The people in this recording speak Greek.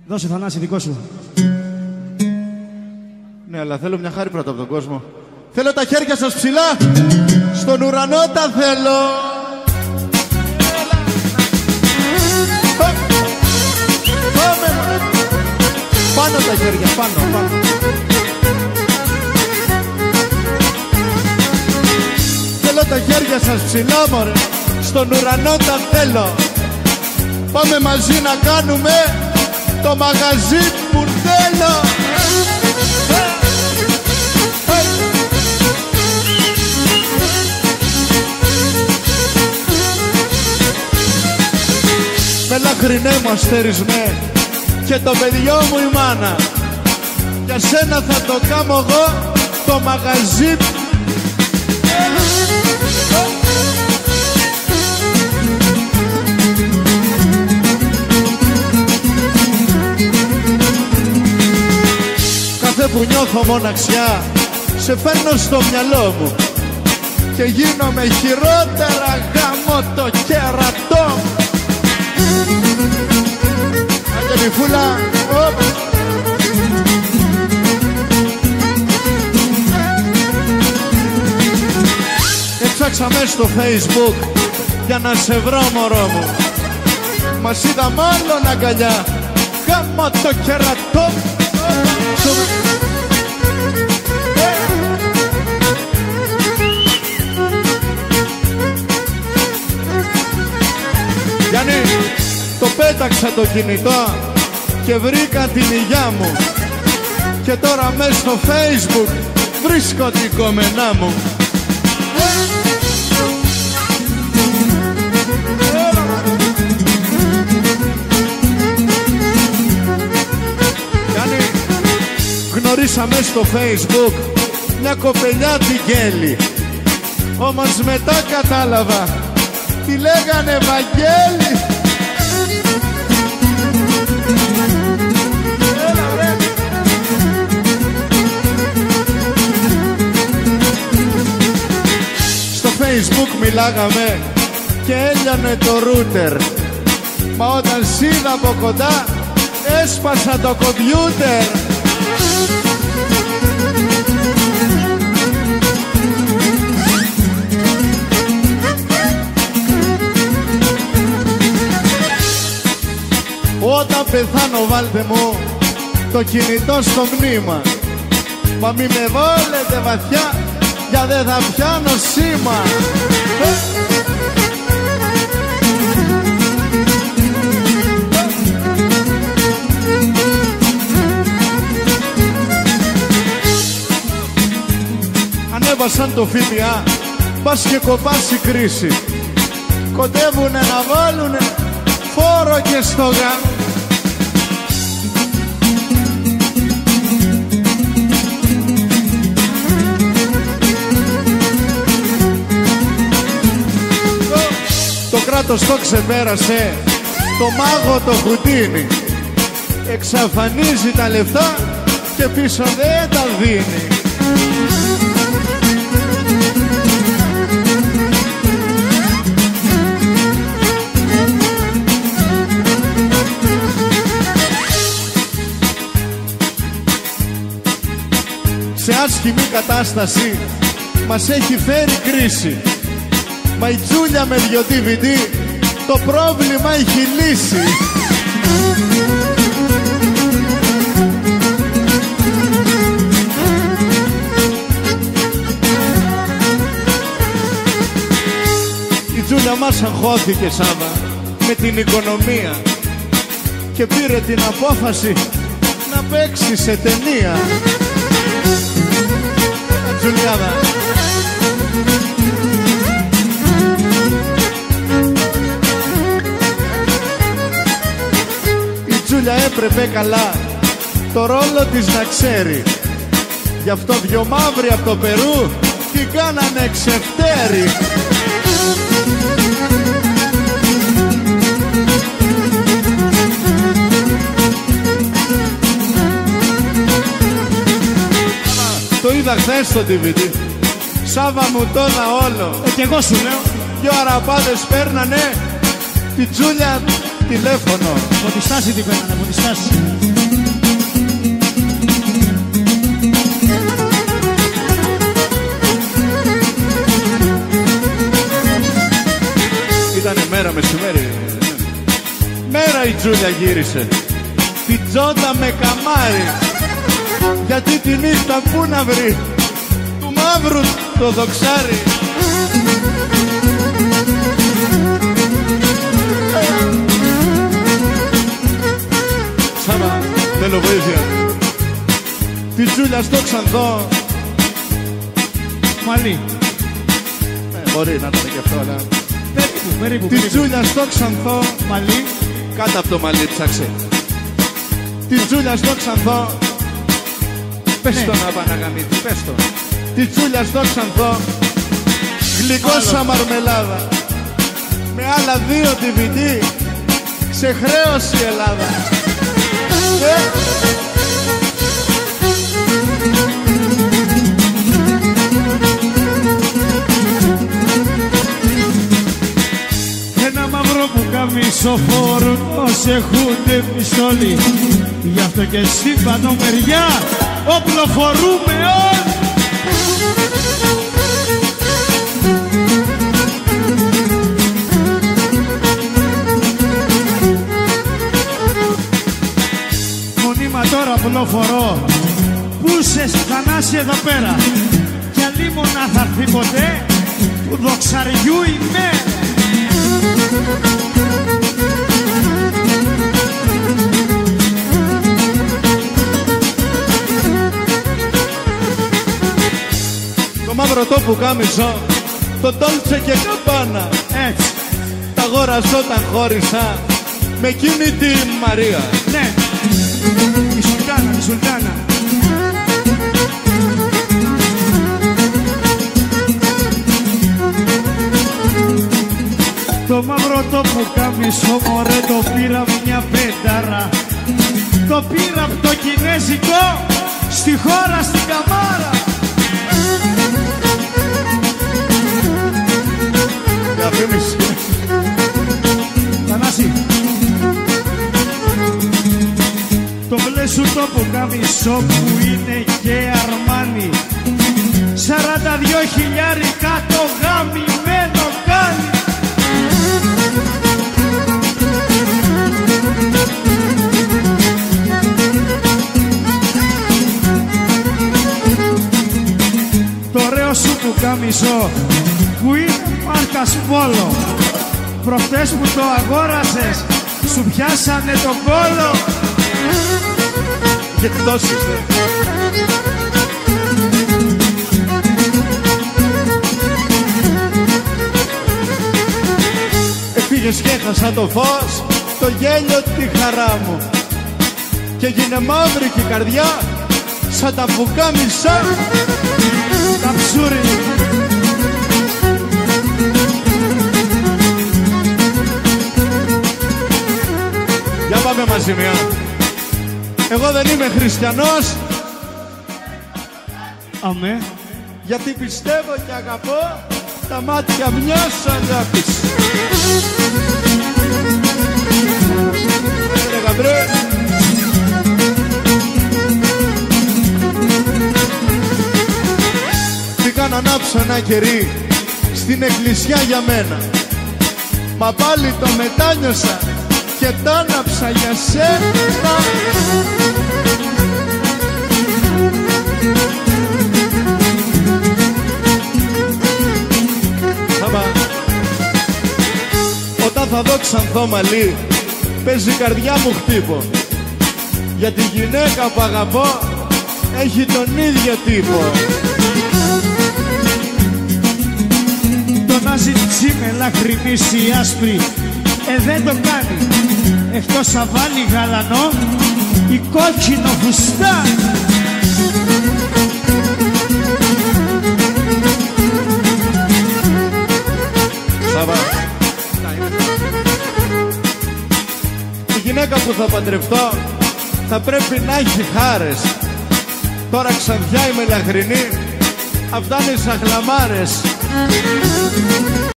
Δώσε Θανάση, δικό σου. Ναι, αλλά θέλω μια χάρη πρώτα από τον κόσμο. Θέλω τα χέρια σας ψηλά. Στον ουρανό τα θέλω. Πάμε. Πάνω τα χέρια, πάνω. Θέλω τα χέρια σας ψηλά, μωρέ. Στον ουρανό τα θέλω. Πάμε μαζί να κάνουμε το μαγαζί που θέλω. Με λαχρινέ μου αστερισμέ και το παιδιό μου η μάνα. Για σένα θα το κάνω εγώ το μαγαζί. Κάθε που νιώθω μοναξιά σε φέρνω στο μυαλό μου και γίνομαι χειρότερα γάμο το κερατό μου. Άντε μη φούλα. Έψαξα μες στο Facebook για να σε βρω, μωρό μου. Μας είδα μάλλον αγκαλιά γάμο το κερατό μου. Γιάννη, το πέταξα το κινητό και βρήκα την υγειά μου και τώρα μες στο Facebook βρίσκω την κομμενά μου. Γιάννη, γνωρίσαμε στο Facebook μια κοπελιά την Γέλη, όμως μετά κατάλαβα τη λέγανε Βαγγέλη. Στο Facebook μιλάγαμε και έλειωνε το ρούτερ, μα όταν σ' είδα από κοντά έσπασα το κομπιούτερ. Όταν πεθάνω βάλτε μου το κινητό στο μνήμα, μα μη με βάλετε βαθιά για δεν θα πιάνω σήμα. Ανέβασαν το ΦΠΑ, πας και κοπάσει κρίση, κοντεύουνε να βάλουνε φόρο και στο γάμο. Το κράτος το ξεπέρασε, το μάγο το Χουντίνι, εξαφανίζει τα λεφτά και πίσω δεν τα δίνει. Σε άσχημη κατάσταση μας έχει φέρει κρίση, μα η Τζούλια με 2 DVD το πρόβλημα έχει λύσει. Η Τζούλια μας αγχώθηκε Σάβα με την οικονομία και πήρε την απόφαση να παίξει σε ταινία. Τζουλιάδα. Η Τζούλια έπρεπε καλά το ρόλο της να ξέρει, γι' αυτό 2 μαύροι από το Περού την κάνανε ξεφτέρι. Το είδα χθες στο DVD. Σάβα μου το είδα όλο. Κι εγώ σου λέω. 2 αραπάδες παίρνανε τη Τζούλια τηλέφωνο. Από τη Στάση την παίρνανε, από τη Στάση. Ήτανε μέρα μεσημέρι. Μέρα η Τζούλια γύρισε. Την Τζόντα με καμάρι. Γιατί τη νύχτα πού να βρει του μαύρου το δοξάρι. Σάβα, θέλω βοήθεια. Τη Τζούλια στο Ξανθό. Μαλί. Μπορεί να ήταν και αυτό, αλλά Περίπου. τη Τζούλια στο Ξανθό. Μαλί. Κάτω από το μαλλί ψάξε. Τη Τζούλια στο Ξανθό. Πες το να Παναγαμίτη, πες το. Τη Τζούλια στο Ξανθό. Γλυκό σαν μαρμελάδα. Με άλλα 2 DVD. Ξεχρέωσε η Ελλάδα. Ένα μαύρο πουκάμισο φορούς έχουνε πιστόλι. Γι' αυτό και στην πάνω μεριά όπλο φορούμε όλοι. Μονίμα τώρα απλό φορώ. Πού σε Θανάση εδώ πέρα. Κι αλίμονα θα έρθει ποτέ του δοξαριού η μέρα. Το μαύρο το πουκάμισο, το Ντόλτσε και Γκαμπάνα. Έτσι. Τα αγόραζα όταν χώρισα με εκείνη τη Μαρία. Ναι. Η Σουλτάνα, η Σουλτάνα. Το μαύρο το πουκάμισο μωρέ το πήρα μια πέταρα. Το πήρα από το κινέζικο στη χώρα στην Καμάρα. Διαφήμιση. Θανάση. Το μπλε σου το πουκάμισο που είναι και Αρμάνι. 42 χιλιάρικα το γαμημένο κάνει. Το ωραίο σου πουκάμισο που είναι μάρκας Πόλο. Προχτές που το αγόρασες σου πιάσανε τον κόλο. Και εκτόσεις, Έφυγες και έχασα το φως, το γέλιο, τη χαρά μου. Και γίνε μαύρη και η καρδιά σαν τα πουκάμισα. Τα ψούρι. Για πάμε μαζί μια. Εγώ δεν είμαι χριστιανός. Αμέ. Γιατί πιστεύω και αγαπώ τα μάτια μιας αγάπης. Ρε γαμπρέ. Πήγα να ανάψω ένα κερί στην εκκλησιά για μένα. Μα πάλι το μετάνιωσα και τ' άναψα για σένα. Όταν θα δω Ξανθό μαλλί, παίζει η καρδιά μου χτύπο. Για τη γυναίκα που αγαπώ έχει τον ίδιο τύπο. Το να ζητήσει με λαχριμίσει άσπρη δεν το κάνει. Εκτός να βάλει γαλανό ή κόκκινο φουστάνι. Η γυναίκα που θα παντρευτώ θα πρέπει να έχει χάρες. Τώρα ξανθιά είμαι λαχρινή, αυτά είναι σαν χλαμάρες.